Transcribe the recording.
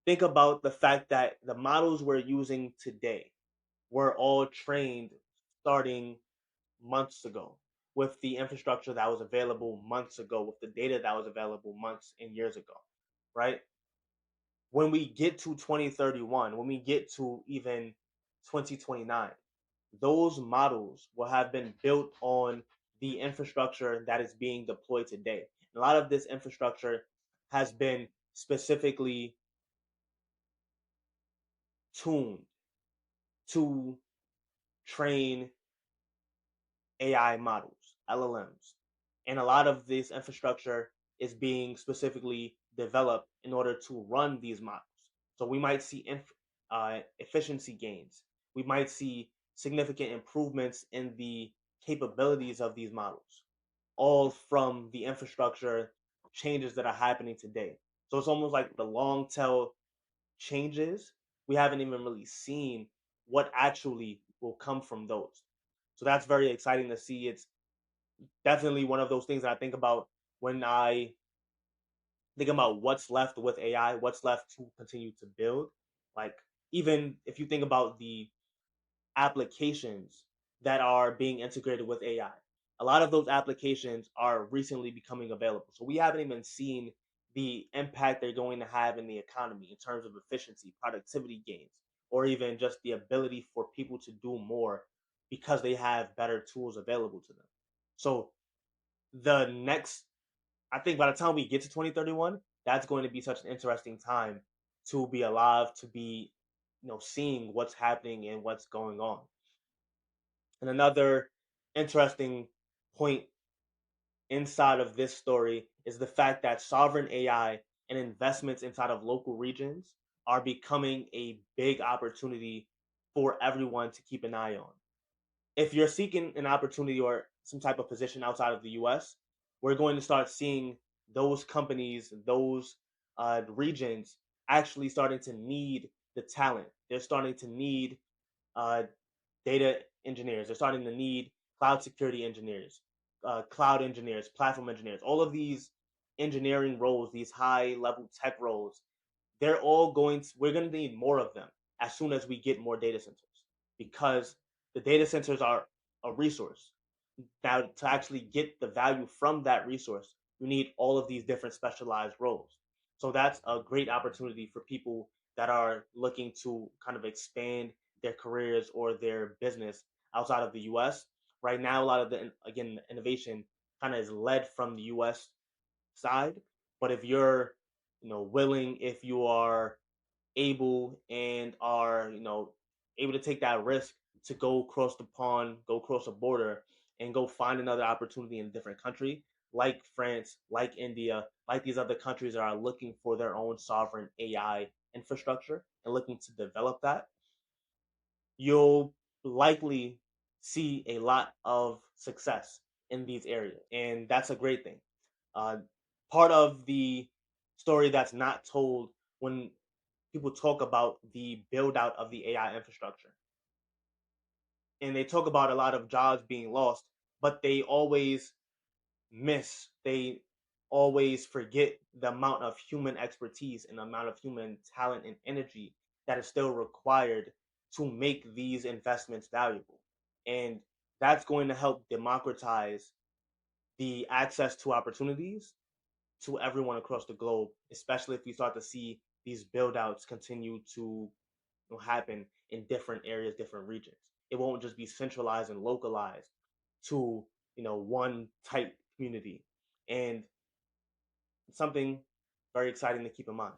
think about the fact that the models we're using today were all trained starting months ago with the infrastructure that was available months ago, with the data that was available months and years ago, right? When we get to 2031, when we get to even 2029, those models will have been built on the infrastructure that is being deployed today. A lot of this infrastructure has been specifically tuned to train AI models, LLMs. And a lot of this infrastructure is being specifically developed in order to run these models. So we might see efficiency gains. We might see significant improvements in the capabilities of these models, all from the infrastructure changes that are happening today. So it's almost like the long tail changes. We haven't even really seen what actually will come from those. So that's very exciting to see. It's definitely one of those things that I think about when I think about what's left with AI, what's left to continue to build. Like, even if you think about the applications that are being integrated with AI, a lot of those applications are recently becoming available. So we haven't even seen the impact they're going to have in the economy in terms of efficiency, productivity gains, or even just the ability for people to do more because they have better tools available to them. So the next, I think by the time we get to 2031, that's going to be such an interesting time to be alive, to be, seeing what's happening and what's going on. And another interesting point inside of this story is the fact that sovereign AI and investments inside of local regions are becoming a big opportunity for everyone to keep an eye on. If you're seeking an opportunity or some type of position outside of the US, we're going to start seeing those companies, those regions actually starting to need the talent. They're starting to need uh, data engineers. They're starting to need cloud security engineers, cloud engineers, platform engineers. All of these engineering roles, these high level tech roles, we're going to need more of them as soon as we get more data centers, because the data centers are a resource. Now, to actually get the value from that resource, you need all of these different specialized roles. So that's a great opportunity for people that are looking to kind of expand their careers or their business outside of the US. Right now, a lot of the, again, innovation kind of is led from the US side. But if you're, willing, if you are able and are, able to take that risk to go across the pond, go across a border, and go find another opportunity in a different country, like France, like India, like these other countries that are looking for their own sovereign AI infrastructure and looking to develop that, you'll likely see a lot of success in these areas. And that's a great thing. Uh, Part of the story that's not told when people talk about the build out of the AI infrastructure, and they talk about a lot of jobs being lost, but they always forget the amount of human expertise and the amount of human talent and energy that is still required to make these investments valuable. And that's going to help democratize the access to opportunities to everyone across the globe, especially if we start to see these build outs continue to happen in different areas, different regions. It won't just be centralized and localized to, one type community. And it's something very exciting to keep in mind.